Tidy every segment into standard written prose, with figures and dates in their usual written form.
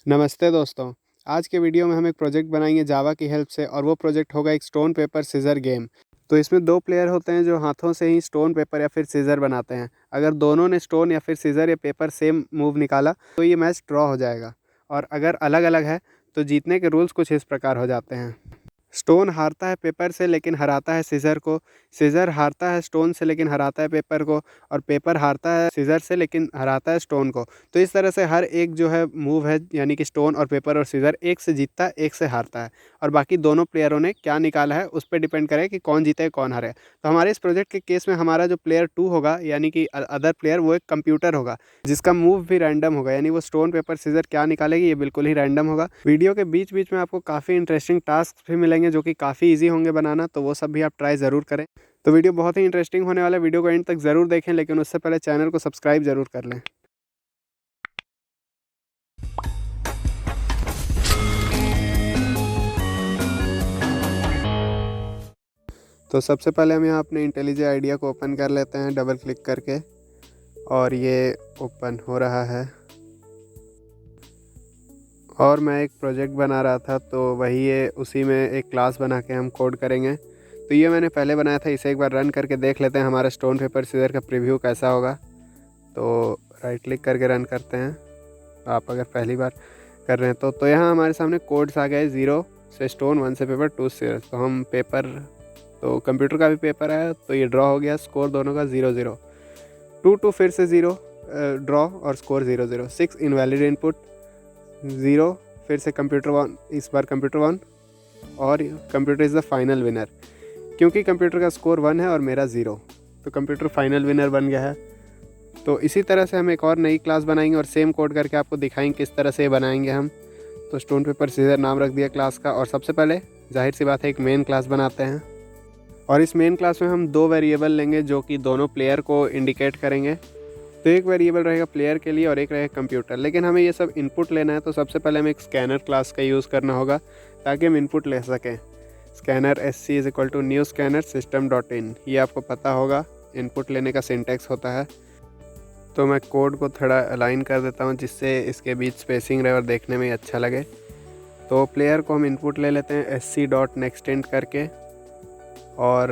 नमस्ते दोस्तों। आज के वीडियो में हम एक प्रोजेक्ट बनाएंगे जावा की हेल्प से और वो प्रोजेक्ट होगा एक स्टोन पेपर सीज़र गेम। तो इसमें दो प्लेयर होते हैं जो हाथों से ही स्टोन पेपर या फिर सीज़र बनाते हैं। अगर दोनों ने स्टोन या फिर सीज़र या पेपर सेम मूव निकाला तो ये मैच ड्रॉ हो जाएगा। और अगर अलग अलग है तो जीतने के रूल्स कुछ इस प्रकार हो जाते हैं। स्टोन हारता है पेपर से लेकिन हराता है सीज़र को। सीज़र हारता है स्टोन से लेकिन हराता है पेपर को। और पेपर हारता है सीज़र से लेकिन हराता है स्टोन को। तो इस तरह से हर एक जो है मूव है, यानी कि स्टोन और पेपर और सीज़र, एक से जीतता है एक से हारता है। और बाकी दोनों प्लेयरों ने क्या निकाला है उस पर डिपेंड करे कि कौन जीते कौन हारे। तो हमारे इस प्रोजेक्ट के केस में हमारा जो प्लेयर 2 होगा, यानी कि अदर प्लेयर, वो एक कंप्यूटर होगा जिसका मूव भी रैंडम होगा। यानी वो स्टोन पेपर सीज़र क्या निकालेगी ये बिल्कुल ही रैंडम होगा। वीडियो के बीच बीच में आपको काफ़ी इंटरेस्टिंग टास्क भी मिलेंगे जो कि काफ़ी ईजी होंगे बनाना, तो वो सब भी आप ट्राई ज़रूर करें। तो वीडियो बहुत ही इंटरेस्टिंग होने वाला है, वीडियो को एंड तक ज़रूर देखें, लेकिन उससे पहले चैनल को सब्सक्राइब ज़रूर कर लें। तो सबसे पहले हम यहाँ अपने इंटेलिजे आइडिया को ओपन कर लेते हैं डबल क्लिक करके, और ये ओपन हो रहा है। और मैं एक प्रोजेक्ट बना रहा था तो वही ये उसी में एक क्लास बना के हम कोड करेंगे। तो ये मैंने पहले बनाया था, इसे एक बार रन करके देख लेते हैं हमारा स्टोन पेपर सीज़र का प्रीव्यू कैसा होगा। तो राइट क्लिक करके रन करते हैं, आप अगर पहली बार कर रहे हैं तो यहाँ हमारे सामने कोड्स आ गए। 0 से स्टोन, 1 से पेपर, 2 से सीज़र। तो हम पेपर, तो कंप्यूटर का भी पेपर है तो ये ड्रॉ हो गया। स्कोर दोनों का 0-0। 2 फिर से 0 ड्रॉ और स्कोर 0-0। 6 इनवैलिड इनपुट, 0 फिर से कंप्यूटर 1, इस बार कंप्यूटर 1, और computer is the final winner. क्योंकि कंप्यूटर का स्कोर 1 है और मेरा 0, तो कंप्यूटर फाइनल विनर बन गया है। तो इसी तरह से हम एक और नई क्लास बनाएंगे और सेम कोड करके आपको दिखाएंगे किस तरह से बनाएंगे हम। तो स्टोन पेपर सीज़र नाम रख दिया क्लास का, और सबसे पहले जाहिर सी बात है एक मेन क्लास बनाते हैं। और इस मेन क्लास में हम 2 वेरिएबल लेंगे जो कि दोनों प्लेयर को इंडिकेट करेंगे। तो एक वेरिएबल रहेगा प्लेयर के लिए और एक रहेगा कंप्यूटर, लेकिन हमें ये सब इनपुट लेना है। तो सबसे पहले हमें एक स्कैनर क्लास का यूज़ करना होगा ताकि हम इनपुट ले सकें। Scanner SC = new scanner system.in, ये आपको पता होगा इनपुट लेने का सिंटैक्स होता है। तो मैं कोड को थोड़ा अलाइन कर देता हूँ जिससे इसके बीच स्पेसिंग रहे और देखने में अच्छा लगे। तो प्लेयर को हम इनपुट ले लेते हैं SC.nextInt करके, और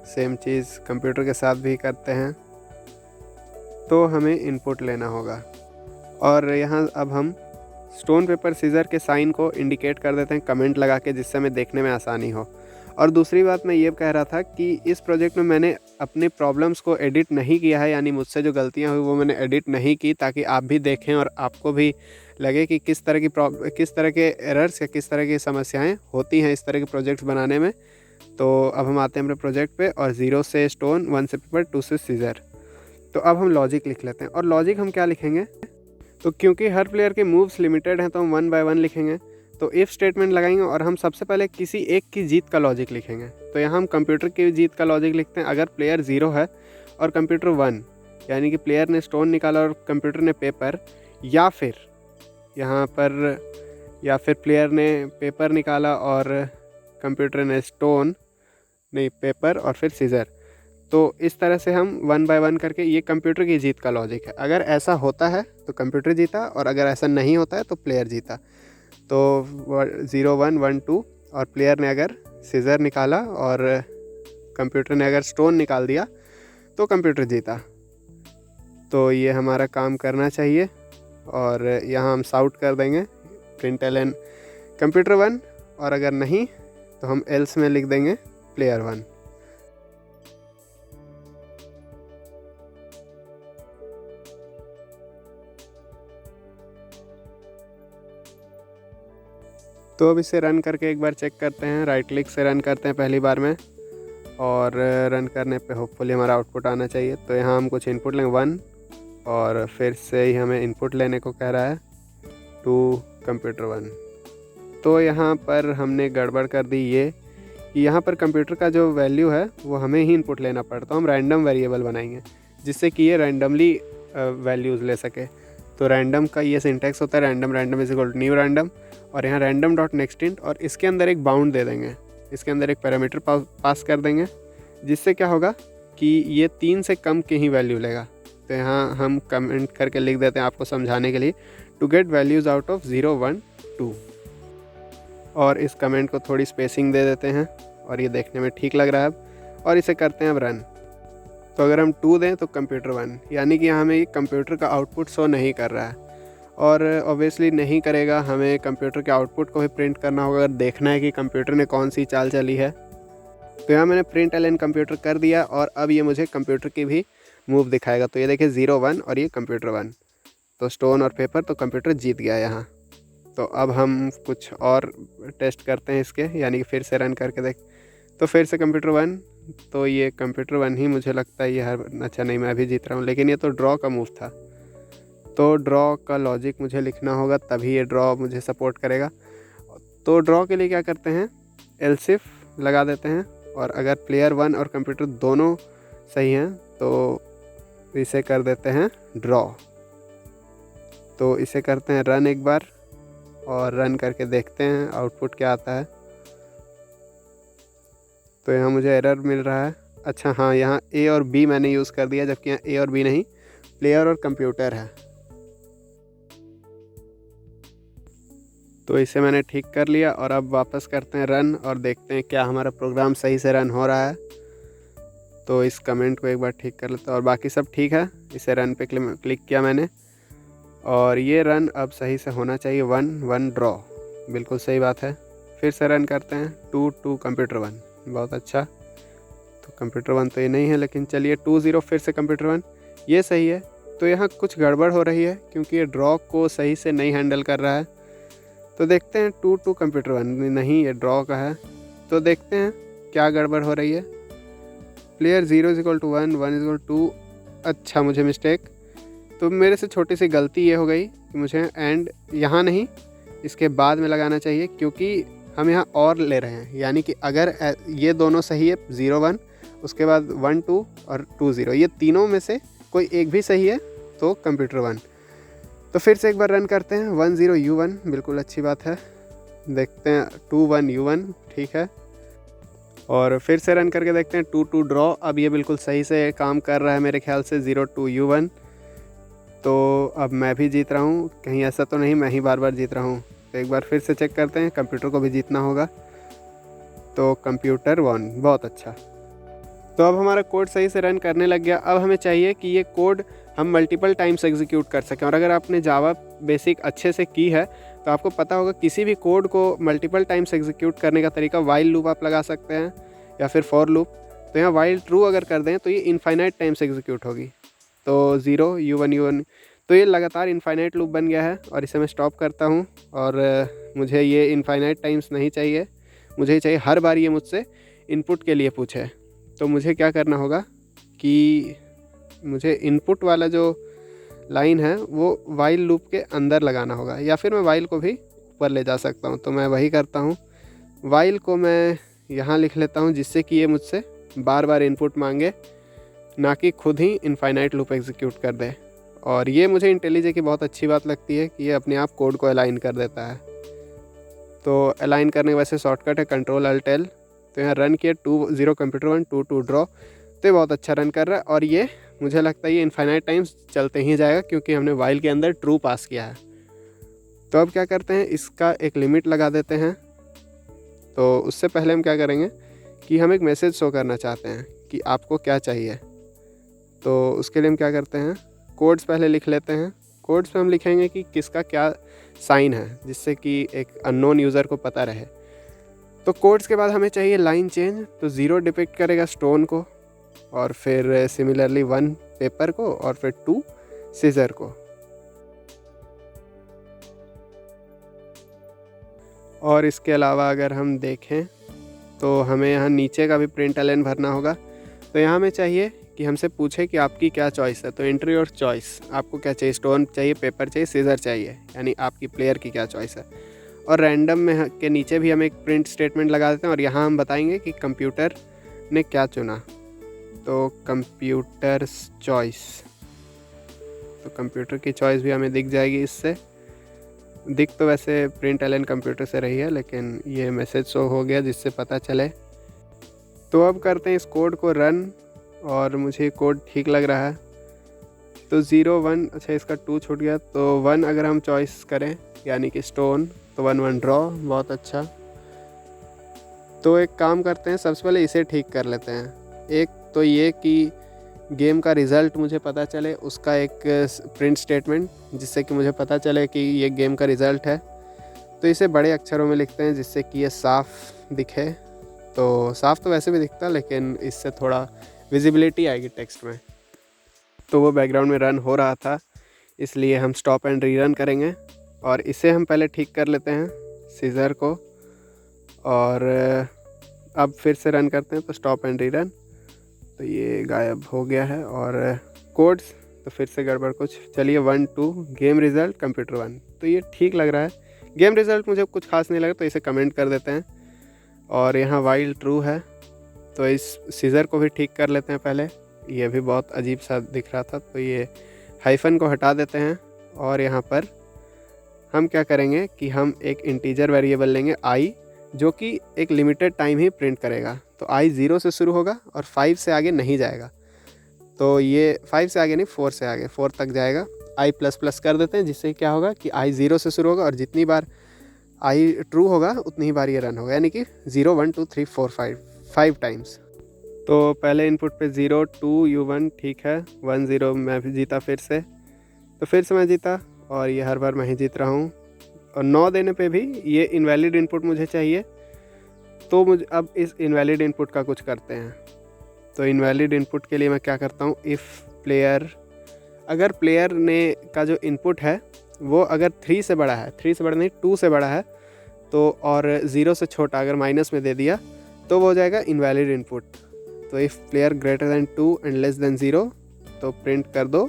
सेम चीज़ कंप्यूटर के साथ भी करते हैं। तो हमें इनपुट लेना होगा, और यहाँ अब हम स्टोन पेपर सीज़र के साइन को इंडिकेट कर देते हैं कमेंट लगा के, जिससे हमें देखने में आसानी हो। और दूसरी बात मैं ये कह रहा था कि इस प्रोजेक्ट में मैंने अपनी प्रॉब्लम्स को एडिट नहीं किया है, यानी मुझसे जो गलतियाँ हुई वो मैंने एडिट नहीं की, ताकि आप भी देखें और आपको भी लगे कि किस तरह के एरर्स या किस तरह की समस्याएँ होती हैं इस तरह के प्रोजेक्ट्स बनाने में। तो अब हम आते हैं अपने प्रोजेक्ट पे, और 0 से स्टोन, 1 से पेपर, 2 से सीज़र। तो अब हम लॉजिक लिख लेते हैं। और लॉजिक हम क्या लिखेंगे, तो क्योंकि हर प्लेयर के मूव्स लिमिटेड हैं तो हम 1 बाय 1 लिखेंगे। तो इफ़ स्टेटमेंट लगाएंगे और हम सबसे पहले किसी एक की जीत का लॉजिक लिखेंगे। तो यहाँ हम कंप्यूटर की जीत का लॉजिक लिखते हैं। अगर प्लेयर 0 है और कंप्यूटर 1, यानी कि प्लेयर ने स्टोन निकाला और कंप्यूटर ने पेपर, या फिर यहाँ पर प्लेयर ने पेपर निकाला और कंप्यूटर ने स्टोन, नहीं पेपर और फिर सीज़र। तो इस तरह से हम 1 बाय 1 करके, ये कंप्यूटर की जीत का लॉजिक है। अगर ऐसा होता है तो कंप्यूटर जीता, और अगर ऐसा नहीं होता है तो प्लेयर जीता। तो 0 1 1 2, और प्लेयर ने अगर सीज़र निकाला और कंप्यूटर ने अगर स्टोन निकाल दिया तो कंप्यूटर जीता। तो ये हमारा काम करना चाहिए, और यहाँ हम साउट कर देंगे println कंप्यूटर 1, और अगर नहीं तो हम एल्स में लिख देंगे प्लेयर 1। तो अब इसे रन करके एक बार चेक करते हैं। राइट क्लिक से रन करते हैं पहली बार में, और रन करने पे होपफुली हमारा आउटपुट आना चाहिए। तो यहाँ हम कुछ इनपुट लेंगे 1, और फिर से ही हमें इनपुट लेने को कह रहा है 2 कंप्यूटर 1। तो यहाँ पर हमने गड़बड़ कर दी ये कि यहाँ पर कंप्यूटर का जो वैल्यू है वो हमें ही इनपुट लेना पड़ता। हम रैंडम वेरिएबल बनाएंगे जिससे कि ये रैंडमली वैल्यूज़ ले सके। तो रैंडम का ये सिंटैक्स होता है रैंडम = न्यू रैंडम, और यहाँ random.nextInt, और इसके अंदर एक बाउंड दे देंगे, इसके अंदर एक पैरामीटर पास कर देंगे, जिससे क्या होगा कि ये 3 से कम की ही वैल्यू लेगा। तो यहाँ हम कमेंट करके लिख देते हैं आपको समझाने के लिए, to get values out of 0, 1, 2। और इस कमेंट को थोड़ी स्पेसिंग दे देते हैं और ये देखने में ठीक लग रहा है अब, और इसे करते हैं अब रन। तो अगर हम 2 दें तो कंप्यूटर 1, यानी कि हमें ये कंप्यूटर का आउटपुट शो नहीं कर रहा है, और ऑब्वियसली नहीं करेगा। हमें कंप्यूटर के आउटपुट को भी प्रिंट करना होगा अगर देखना है कि कंप्यूटर ने कौन सी चाल चली है। तो यहाँ मैंने प्रिंट एलएन कंप्यूटर कर दिया और अब ये मुझे कंप्यूटर की भी मूव दिखाएगा। तो ये देखिए 0, 1 और ये कंप्यूटर 1, तो स्टोन और पेपर, तो कंप्यूटर जीत गया यहाँ। तो अब हम कुछ और टेस्ट करते हैं इसके, यानी कि फिर से रन करके देख। तो फिर से कंप्यूटर 1, तो ये कंप्यूटर 1 ही मुझे लगता है ये अच्छा नहीं, मैं अभी जीत रहा हूँ, लेकिन ये तो ड्रॉ का मूव था। तो ड्रॉ का लॉजिक मुझे लिखना होगा, तभी ये ड्रॉ मुझे सपोर्ट करेगा। तो ड्रॉ के लिए क्या करते हैं, एल्स इफ लगा देते हैं, और अगर प्लेयर 1 और कंप्यूटर दोनों सही हैं तो इसे कर देते हैं ड्रॉ। तो इसे करते हैं रन एक बार, और रन करके देखते हैं आउटपुट क्या आता है। तो यहाँ मुझे एरर मिल रहा है। अच्छा हाँ, यहाँ ए और बी मैंने यूज़ कर दिया, जबकि यहाँ ए और बी नहीं, प्लेयर और कंप्यूटर है। तो इसे मैंने ठीक कर लिया, और अब वापस करते हैं रन और देखते हैं क्या हमारा प्रोग्राम सही से रन हो रहा है। तो इस कमेंट को एक बार ठीक कर लेते हैं, और बाकी सब ठीक है। इसे रन पे क्लिक किया मैंने, और ये रन अब सही से होना चाहिए। 1, 1 ड्रॉ, बिल्कुल सही बात है। फिर से रन करते हैं। 2, 2 कंप्यूटर 1, बहुत अच्छा। तो कंप्यूटर 1 तो ये नहीं है, लेकिन चलिए 2, 0 फिर से कंप्यूटर 1, ये सही है। तो यहाँ कुछ गड़बड़ हो रही है क्योंकि ये ड्रॉ को सही से नहीं हैंडल कर रहा है। तो देखते हैं 2, 2 कंप्यूटर 1, नहीं ये ड्रॉ का है। तो देखते हैं क्या गड़बड़ हो रही है। प्लेयर 0 = 1, 1 = 2, अच्छा मुझे मिस्टेक। तो मेरे से छोटी सी गलती ये हो गई कि मुझे एंड यहाँ नहीं, इसके बाद में लगाना चाहिए, क्योंकि हम यहाँ और ले रहे हैं। यानी कि अगर ये दोनों सही है 0, 1, उसके बाद 1, 2 और 2, 0, ये तीनों में से कोई एक भी सही है तो कंप्यूटर 1। तो फिर से एक बार रन करते हैं। 1, 0 U1, बिल्कुल अच्छी बात है। देखते हैं 2, 1 U1, ठीक है। और फिर से रन करके देखते हैं 2, 2 ड्रॉ। अब ये बिल्कुल सही से काम कर रहा है मेरे ख्याल से। 0, 2 U1। तो अब मैं भी जीत रहा हूँ, कहीं ऐसा तो नहीं मैं ही बार बार जीत रहा हूँ। तो एक बार फिर से चेक करते हैं, कंप्यूटर को भी जीतना होगा। तो कंप्यूटर 1, बहुत अच्छा। तो अब हमारा कोड सही से रन करने लग गया। अब हमें चाहिए कि ये कोड हम मल्टीपल टाइम्स एग्जीक्यूट कर सकें। और अगर आपने जावा बेसिक अच्छे से की है तो आपको पता होगा किसी भी कोड को मल्टीपल टाइम्स एग्जीक्यूट करने का तरीका वाइल लूप आप लगा सकते हैं या फिर फॉर लूप। तो यहाँ वाइल ट्रू अगर कर दें तो ये इनफाइनाइट टाइम्स एग्जीक्यूट होगी। तो 0 U1 U1, तो ये लगातार इनफाइनाइट लूप बन गया है। और इसे मैं स्टॉप करता हूँ, और मुझे ये इनफाइनाइट टाइम्स नहीं चाहिए, मुझे चाहिए हर बार ये मुझसे इनपुट के लिए पूछे। तो मुझे क्या करना होगा कि मुझे इनपुट वाला जो लाइन है वो वाइल लूप के अंदर लगाना होगा, या फिर मैं वाइल को भी ऊपर ले जा सकता हूँ। तो मैं वही करता हूँ, वाइल को मैं यहाँ लिख लेता हूँ, जिससे कि ये मुझसे बार बार इनपुट मांगे, ना कि खुद ही इनफाइनाइट लूप एग्जीक्यूट कर दे। और ये मुझे इंटेलिजे की बहुत अच्छी बात लगती है कि ये अपने आप कोड को अलाइन कर देता है। तो अलाइन करने का वैसे शॉर्टकट है Ctrl+Alt+L। तो यहाँ रन किया 2, 0 कंप्यूटर 1, 2, 2 ड्रॉ। तो ये बहुत अच्छा रन कर रहा है, और ये मुझे लगता है ये इनफाइनाइट टाइम्स चलते ही जाएगा, क्योंकि हमने वाइल के अंदर ट्रू पास किया है। तो अब क्या करते हैं, इसका एक लिमिट लगा देते हैं। तो उससे पहले हम क्या करेंगे कि हम एक मैसेज शो करना चाहते हैं कि आपको क्या चाहिए। तो उसके लिए हम क्या करते हैं, कोड्स पहले लिख लेते हैं। कोड्स पे हम लिखेंगे कि किसका क्या साइन है, जिससे कि एक अननोन यूज़र को पता रहे। तो कोड्स के बाद हमें चाहिए लाइन चेंज। तो 0 डिपिक्ट करेगा स्टोन को, और फिर सिमिलरली 1 पेपर को, और फिर 2 सीजर को। और इसके अलावा अगर हम देखें तो हमें यहाँ नीचे का भी प्रिंट एलन भरना होगा। तो यहाँ हमें चाहिए कि हमसे पूछे कि आपकी क्या चॉइस है। तो एंट्री और चॉइस, आपको क्या चाहिए, स्टोन चाहिए, पेपर चाहिए, सीजर चाहिए, यानी आपकी प्लेयर की क्या चॉइस है। और रैंडम में के नीचे भी हम एक प्रिंट स्टेटमेंट लगा देते हैं, और यहाँ हम बताएंगे कि कंप्यूटर ने क्या चुना। तो कंप्यूटर चॉइस, तो कंप्यूटर की चॉइस भी हमें दिख जाएगी। इससे दिख तो वैसे प्रिंट एलन कंप्यूटर से रही है, लेकिन ये मैसेज शो हो गया जिससे पता चले। तो अब करते हैं इस कोड को रन, और मुझे कोड ठीक लग रहा है। तो 0 1, अच्छा इसका 2 छूट गया, तो 1 अगर हम चॉइस करें यानी कि स्टोन, तो 1 1 ड्रॉ, बहुत अच्छा। तो एक काम करते हैं, सबसे पहले इसे ठीक कर लेते हैं। एक तो ये कि गेम का रिज़ल्ट मुझे पता चले, उसका एक प्रिंट स्टेटमेंट, जिससे कि मुझे पता चले कि ये गेम का रिज़ल्ट है। तो इसे बड़े अक्षरों में लिखते हैं जिससे कि ये साफ़ दिखे। तो साफ़ तो वैसे भी दिखता, लेकिन इससे थोड़ा विजिबिलिटी आएगी टेक्स्ट में। तो वो बैकग्राउंड में रन हो रहा था, इसलिए हम स्टॉप एंड रीरन करेंगे। और इसे हम पहले ठीक कर लेते हैं सीज़र को, और अब फिर से रन करते हैं। तो स्टॉप एंड रीरन, तो ये गायब हो गया है। और कोड्स तो फिर से गड़बड़ कुछ। चलिए 1 2 गेम रिज़ल्ट कंप्यूटर 1, तो ये ठीक लग रहा है। गेम रिज़ल्ट मुझे कुछ खास नहीं लगा, तो इसे कमेंट कर देते हैं। और यहाँ वाइल ट्रू है, तो इस सीज़र को भी ठीक कर लेते हैं पहले। ये भी बहुत अजीब सा दिख रहा था, तो ये हाइफन को हटा देते हैं। और यहाँ पर हम क्या करेंगे कि हम एक इंटीजर वेरिएबल लेंगे i, जो कि एक लिमिटेड टाइम ही प्रिंट करेगा। तो i 0 से शुरू होगा और 5 से आगे नहीं जाएगा। तो ये 5 से आगे नहीं, 4 से आगे, 4 तक जाएगा। i ++ कर देते हैं, जिससे क्या होगा कि i 0 से शुरू होगा और जितनी बार i ट्रू होगा उतनी ही बार ये रन होगा, यानी कि 0 1 2 3 4 5 टाइम्स। तो पहले इनपुट पे 0 2 u1 ठीक है, 1 0 मैं भी जीता फिर से। तो फिर से मैं जीता, और ये हर बार मैं ही जीत रहा हूँ। और 9 देने पे भी ये इनवैलिड इनपुट मुझे चाहिए। तो मुझे अब इस इनवैलिड इनपुट का कुछ करते हैं। तो इनवैलिड इनपुट के लिए मैं क्या करता हूँ, इफ़ प्लेयर, अगर प्लेयर ने का जो इनपुट है वो अगर 3 से बड़ा है, 3 से बड़ा नहीं 2 से बड़ा है, तो और 0 से छोटा अगर माइनस में दे दिया तो वो हो जाएगा इनवैलिड इनपुट। तो if player greater than 2 and less than 0, तो प्रिंट कर दो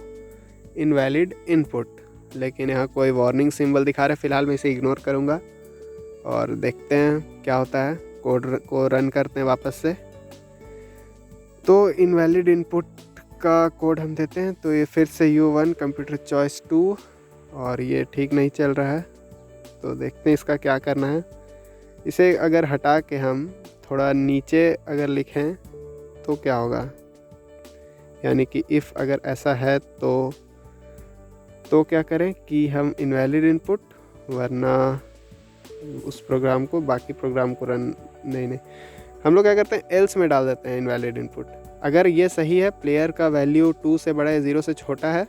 इनवैलिड इनपुट। लेकिन यहाँ कोई वार्निंग सिंबल दिखा रहा है, फ़िलहाल मैं इसे इग्नोर करूँगा और देखते हैं क्या होता है। कोड को रन करते हैं वापस से। तो इनवैलिड इनपुट का कोड हम देते हैं। तो ये फिर से u1 कंप्यूटर चॉइस 2, और ये ठीक नहीं चल रहा है। तो देखते हैं इसका क्या करना है। इसे अगर हटा के हम थोड़ा नीचे अगर लिखें तो क्या होगा, यानी कि इफ़ अगर ऐसा है तो क्या करें कि हम इनवैलिड इनपुट, वरना उस प्रोग्राम को, बाकी प्रोग्राम को रन नहीं हम लोग क्या करते हैं, एल्स में डाल देते हैं इनवैलिड इनपुट। अगर ये सही है, प्लेयर का वैल्यू 2 से बड़ा है, 0 से छोटा है,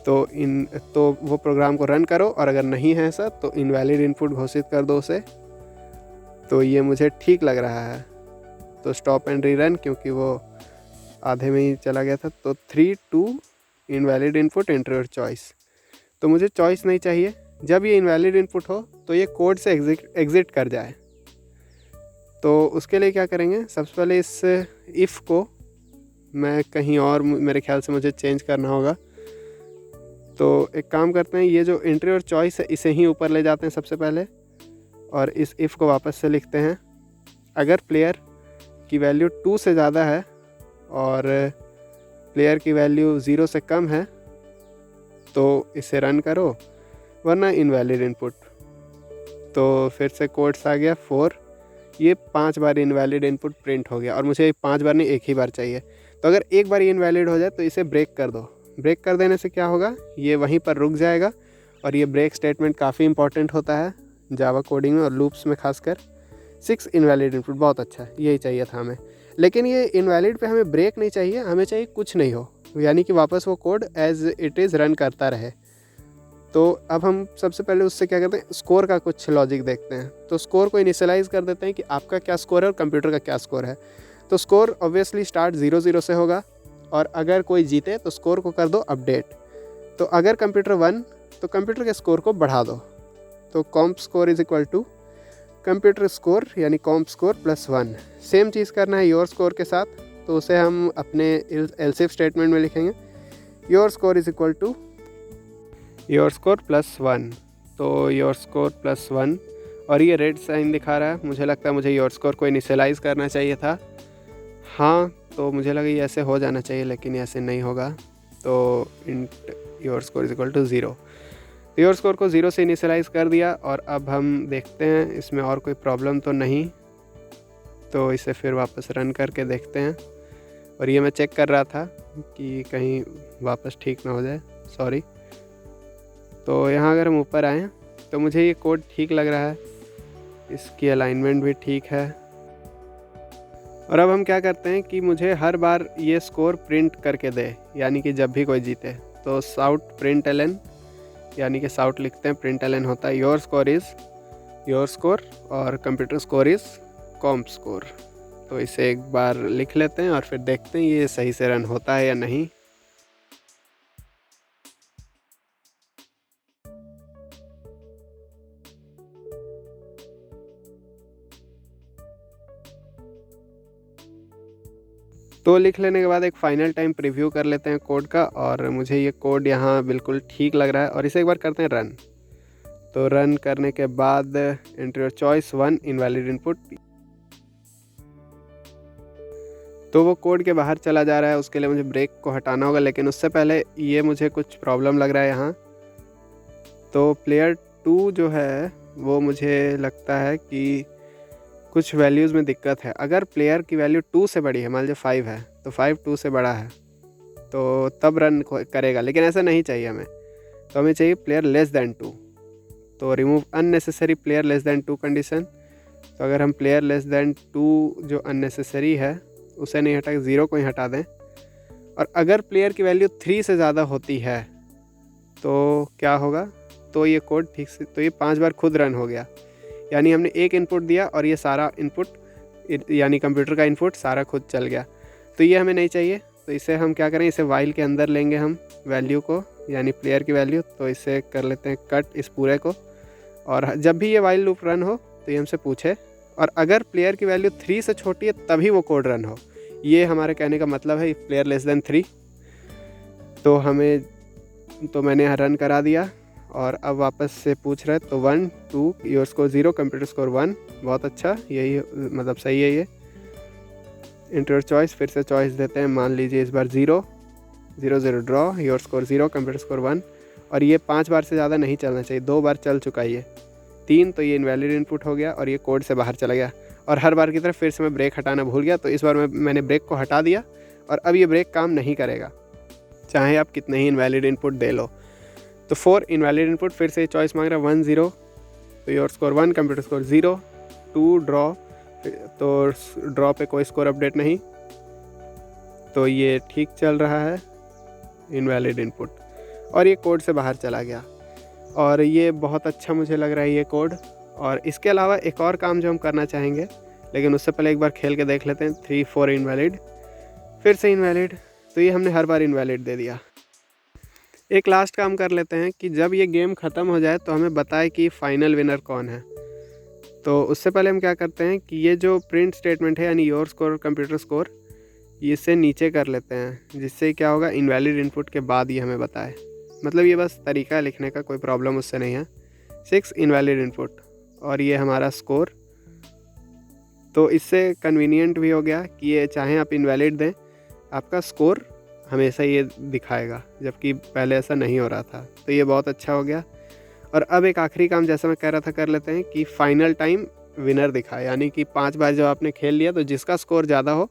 तो वो प्रोग्राम को रन करो। और अगर नहीं है ऐसा तो इनवैलिड इनपुट घोषित कर दो उसे। तो ये मुझे ठीक लग रहा है। तो स्टॉप एंड रीरन, क्योंकि वो आधे में ही चला गया था। तो 3 2 invalid input enter your choice. तो मुझे चॉइस नहीं चाहिए। जब ये इनवैलिड इनपुट हो तो ये कोड से एग्ज़िट कर जाए। तो उसके लिए क्या करेंगे, सबसे पहले इस इफ़ को मैं कहीं और, मेरे ख्याल से मुझे चेंज करना होगा। तो एक काम करते हैं, ये जो एंटर योर चॉइस है इसे ही ऊपर ले जाते हैं सबसे पहले, और इस इफ़ को वापस से लिखते हैं। अगर प्लेयर की वैल्यू 2 से ज़्यादा है और प्लेयर की वैल्यू 0 से कम है तो इसे रन करो, वरना इनवैलिड इनपुट। तो फिर से कोड्स आ गया 4, ये 5 बार इनवैलिड इनपुट प्रिंट हो गया, और मुझे 5 बार नहीं, एक ही बार चाहिए। तो अगर एक बार ये इनवैलिड हो जाए तो इसे ब्रेक कर दो। ब्रेक कर देने से क्या होगा, ये वहीं पर रुक जाएगा। और ये ब्रेक स्टेटमेंट काफ़ी इंपॉर्टेंट होता है जावा कोडिंग में और लूप्स में खासकर। 6 इनवैलिड इनपुट, बहुत अच्छा है, यही चाहिए था हमें। लेकिन ये इनवैलिड पे हमें ब्रेक नहीं चाहिए, हमें चाहिए कुछ नहीं हो, यानी कि वापस वो code as it is run करता रहे। तो अब हम सबसे पहले उससे क्या करते हैं, स्कोर का कुछ लॉजिक देखते हैं। तो स्कोर को इनिशियलाइज कर देते हैं कि आपका क्या स्कोर है और कंप्यूटर का क्या स्कोर है। तो स्कोर ऑब्वियसली स्टार्ट 0 0 से होगा, और अगर कोई जीते तो स्कोर को कर दो अपडेट। तो अगर कंप्यूटर 1 तो कंप्यूटर के स्कोर को बढ़ा दो। तो comp score is equal to computer score, यानी कॉम्प स्कोर +1। सेम चीज़ करना है योर स्कोर के साथ। तो उसे हम अपने एल्स इफ स्टेटमेंट में लिखेंगे, your score is equal to your score +1। तो योर स्कोर +1, और ये रेड साइन दिखा रहा है। मुझे लगता है मुझे योर स्कोर को इनिशियलाइज़ करना चाहिए था। हाँ, तो मुझे लगा ये ऐसे हो जाना चाहिए, लेकिन ऐसे नहीं होगा। तो int your score is equal to 0। Your score को 0 से इनिशियलाइज़ कर दिया। और अब हम देखते हैं इसमें और कोई प्रॉब्लम तो नहीं। तो इसे फिर वापस रन करके देखते हैं। और ये मैं चेक कर रहा था कि कहीं वापस ठीक ना हो जाए, सॉरी। तो यहाँ अगर हम ऊपर आएँ तो मुझे ये कोड ठीक लग रहा है, इसकी अलाइनमेंट भी ठीक है। और अब हम क्या करते हैं कि मुझे हर बार ये स्कोर प्रिंट करके दे, यानी कि जब भी कोई जीते तो साउट प्रिंट एलन, यानी कि साउट लिखते हैं, प्रिंट एलन होता है your score is your score और computer score is comp score. तो इसे एक बार लिख लेते हैं और फिर देखते हैं ये सही से रन होता है या नहीं। तो लिख लेने के बाद एक फ़ाइनल टाइम प्रीव्यू कर लेते हैं कोड का, और मुझे ये कोड यहाँ बिल्कुल ठीक लग रहा है। और इसे एक बार करते हैं रन। तो रन करने के बाद enter your choice 1 invalid input, तो वो कोड के बाहर चला जा रहा है। उसके लिए मुझे ब्रेक को हटाना होगा, लेकिन उससे पहले ये मुझे कुछ प्रॉब्लम लग रहा है यहाँ। तो प्लेयर 2 जो है वो मुझे लगता है कि कुछ वैल्यूज़ में दिक्कत है। अगर प्लेयर की वैल्यू 2 से बड़ी है, मान लीजिए 5 है, तो 5 2 से बड़ा है तो तब रन करेगा, लेकिन ऐसा नहीं चाहिए हमें। तो हमें चाहिए प्लेयर लेस दैन 2। तो remove unnecessary player less than 2 condition. तो अगर हम प्लेयर लेस दैन 2 जो अननेसेसरी है उसे नहीं हटा, 0 को ही हटा दें। और अगर प्लेयर की वैल्यू 3 से ज़्यादा होती है तो क्या होगा, तो ये कोड ठीक से, तो ये 5 बार खुद रन हो गया, यानी हमने एक इनपुट दिया और ये सारा इनपुट यानी कंप्यूटर का इनपुट सारा खुद चल गया। तो ये हमें नहीं चाहिए। तो इसे हम क्या करें, इसे वाइल के अंदर लेंगे हम वैल्यू को, यानी प्लेयर की वैल्यू। तो इसे कर लेते हैं कट इस पूरे को, और जब भी ये वाइल लूप रन हो तो ये हमसे पूछे, और अगर प्लेयर की वैल्यू 3 से छोटी है तभी वो कोड रन हो। ये हमारे कहने का मतलब है प्लेयर लेस दैन 3। तो मैंने यहाँ रन करा दिया, और अब वापस से पूछ रहे तो 1 2 योर स्कोर 0 कंप्यूटर स्कोर 1। बहुत अच्छा, यही मतलब सही है ये। इंटर चॉइस, फिर से चॉइस देते हैं, मान लीजिए इस बार 0 0 0 draw your score 0 computer score 1। और ये 5 बार से ज़्यादा नहीं चलना चाहिए, 2 बार चल चुका है ये, 3 तो ये इनवैलिड इनपुट हो गया और ये कोड से बाहर चला गया। और हर बार की तरह फिर से मैं ब्रेक हटाना भूल गया, तो इस बार मैंने ब्रेक को हटा दिया और अब ये ब्रेक काम नहीं करेगा, चाहे आप कितने ही इनवैलिड इनपुट दे लो। तो 4 इनवैलिड इनपुट, फिर से चॉइस मांग रहा है 1 0 तो your score 1 computer score 0। 2 draw, तो ड्रॉ पे कोई स्कोर अपडेट नहीं, तो ये ठीक चल रहा है इनवैलिड इनपुट, और ये कोड से बाहर चला गया। और ये बहुत अच्छा मुझे लग रहा है ये कोड। और इसके अलावा एक और काम जो हम करना चाहेंगे, लेकिन उससे पहले एक बार खेल के देख लेते हैं। 3 4 इनवैलिड, फिर से इनवैलिड, तो ये हमने हर बार इनवैलिड दे दिया। एक लास्ट काम कर लेते हैं कि जब ये गेम ख़त्म हो जाए तो हमें बताए कि फ़ाइनल विनर कौन है। तो उससे पहले हम क्या करते हैं कि ये जो प्रिंट स्टेटमेंट है, यानी योर स्कोर कंप्यूटर स्कोर, इसे नीचे कर लेते हैं, जिससे क्या होगा, इनवैलिड इनपुट के बाद ये हमें बताए। मतलब ये बस तरीका है लिखने का, कोई प्रॉब्लम उससे नहीं है। 6 इनवैलिड इनपुट, और ये हमारा स्कोर। तो इससे कन्वीनियंट भी हो गया कि ये चाहे आप इनवैलिड दें, आपका स्कोर हमेशा ये दिखाएगा, जबकि पहले ऐसा नहीं हो रहा था। तो ये बहुत अच्छा हो गया। और अब एक आखिरी काम जैसा मैं कह रहा था कर लेते हैं कि फाइनल टाइम विनर दिखाए, यानी कि 5 बार जब आपने खेल लिया तो जिसका स्कोर ज़्यादा हो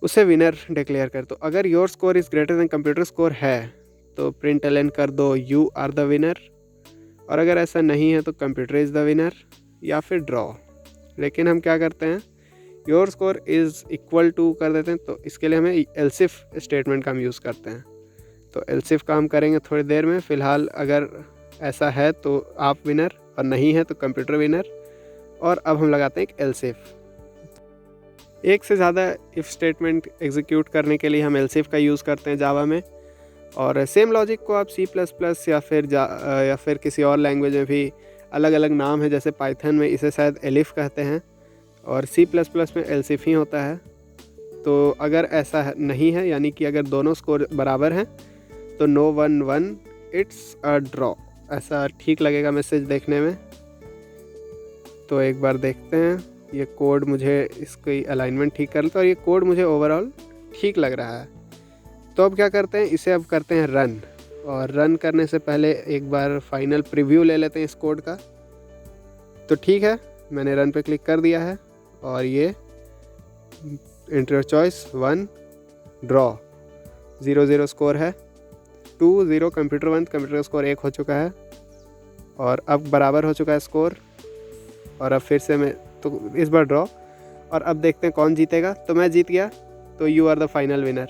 उसे विनर डिक्लेयर कर। तो अगर your score is greater than computer score है तो प्रिंट एलन कर दो यू आर द विनर, और अगर ऐसा नहीं है तो कंप्यूटर इज़ द विनर, या फिर ड्रॉ। लेकिन हम क्या करते हैं, your score is equal to कर देते हैं। तो इसके लिए हमें एल्सिफ स्टेटमेंट का हम यूज़ करते हैं। तो एल्सिफ का हम करेंगे थोड़ी देर में। फ़िलहाल अगर ऐसा है तो आप विनर, और नहीं है तो कंप्यूटर विनर। और अब हम लगाते हैं एक एल्सिफ। एक से ज़्यादा इफ़ स्टेटमेंट एग्जीक्यूट करने के लिए हम एल्सिफ का यूज़ करते हैं जावा में। और सेम लॉजिक को आप C++ या फिर किसी और लैंग्वेज में भी अलग अलग नाम है, जैसे पाइथन में इसे शायद एलिफ कहते हैं और C++ में एल्सिफ ही होता है। तो अगर ऐसा नहीं है, यानी कि अगर दोनों स्कोर बराबर हैं तो no 1 1 इट्स अ ड्रॉ, ऐसा ठीक लगेगा मैसेज देखने में। तो एक बार देखते हैं, ये कोड मुझे इसकी अलाइनमेंट ठीक कर लेता है और ये कोड मुझे ओवरऑल ठीक लग रहा है। तो अब क्या करते हैं, इसे अब करते हैं रन। और रन करने से पहले एक बार फाइनल प्रीव्यू ले लेते हैं इस कोड का। तो ठीक है, मैंने रन पे क्लिक कर दिया है और ये एंटर चॉइस 1 ड्रॉ 0-0 स्कोर है। 2-0 कंप्यूटर 1, कंप्यूटर का स्कोर 1 हो चुका है और अब बराबर हो चुका है स्कोर। और अब फिर से मैं तो इस बार ड्रॉ, और अब देखते हैं कौन जीतेगा। तो मैं जीत गया, तो you are the final winner.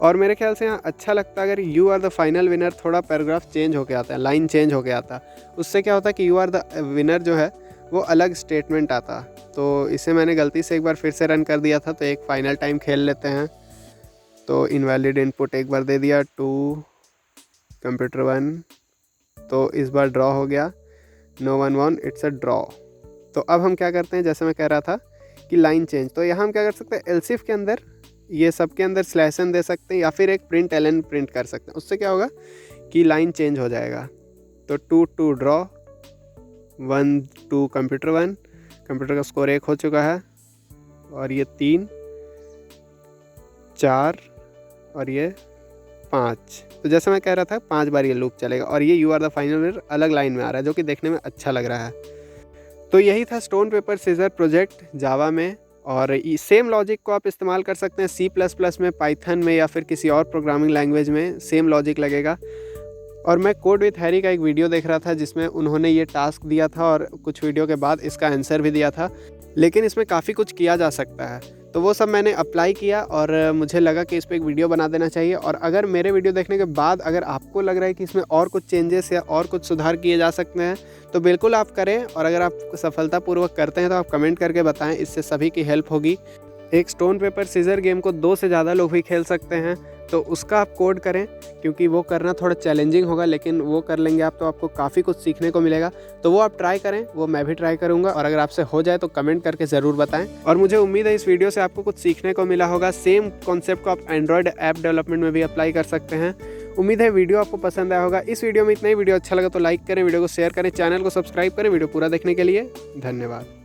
और मेरे ख्याल से यहाँ अच्छा लगता है अगर you are the final winner थोड़ा पैराग्राफ चेंज होके आता है, लाइन चेंज होके आता। उससे क्या होता है कि यू आर द विनर जो है वो अलग स्टेटमेंट आता। तो इसे मैंने गलती से एक बार फिर से रन कर दिया था, तो एक फ़ाइनल टाइम खेल लेते हैं। तो इनवैलिड इनपुट एक बार दे दिया, 2 कंप्यूटर 1, तो इस बार ड्रॉ हो गया, नो 1-1, इट्स अ ड्रॉ। तो अब हम क्या करते हैं, जैसे मैं कह रहा था कि लाइन चेंज, तो यहाँ हम क्या कर सकते हैं, एल्सिफ के अंदर ये सब के अंदर /n दे सकते हैं या फिर एक प्रिंट ln प्रिंट कर सकते हैं। उससे क्या होगा कि लाइन चेंज हो जाएगा। तो 2-2 ड्रॉ, 1-2 कंप्यूटर 1, कंप्यूटर का स्कोर 1 हो चुका है, और ये 3, 4 और ये 5। तो जैसे मैं कह रहा था 5 बार ये लूप चलेगा और ये you are the final winner अलग लाइन में आ रहा है, जो कि देखने में अच्छा लग रहा है। तो यही था स्टोन पेपर सीजर प्रोजेक्ट जावा में, और सेम लॉजिक को आप इस्तेमाल कर सकते हैं C++ में, पाइथन में या फिर किसी और प्रोग्रामिंग लैंग्वेज में, सेम लॉजिक लगेगा। और मैं कोड विथ हैरी का एक वीडियो देख रहा था जिसमें उन्होंने ये टास्क दिया था और कुछ वीडियो के बाद इसका आंसर भी दिया था, लेकिन इसमें काफ़ी कुछ किया जा सकता है। तो वो सब मैंने अप्लाई किया और मुझे लगा कि इस पर एक वीडियो बना देना चाहिए। और अगर मेरे वीडियो देखने के बाद अगर आपको लग रहा है कि इसमें और कुछ चेंजेस या और कुछ सुधार किए जा सकते हैं तो बिल्कुल आप करें, और अगर आप सफलतापूर्वक करते हैं तो आप कमेंट करके बताएं, इससे सभी की हेल्प होगी। एक स्टोन पेपर सीजर गेम को 2 से ज़्यादा लोग भी खेल सकते हैं, तो उसका आप कोड करें, क्योंकि वो करना थोड़ा चैलेंजिंग होगा, लेकिन वो कर लेंगे आप तो आपको काफ़ी कुछ सीखने को मिलेगा। तो वो आप ट्राई करें, वो मैं भी ट्राई करूँगा, और अगर आपसे हो जाए तो कमेंट करके ज़रूर बताएं। और मुझे उम्मीद है इस वीडियो से आपको कुछ सीखने को मिला होगा। सेम कॉन्सेप्ट को आप एंड्रॉयड ऐप डेवलपमेंट में भी अप्लाई कर सकते हैं। उम्मीद है वीडियो आपको पसंद आया होगा। इस वीडियो में इतना ही। वीडियो अच्छा लगा तो लाइक करें, वीडियो को शेयर करें, चैनल को सब्सक्राइब करें। वीडियो पूरा देखने के लिए धन्यवाद।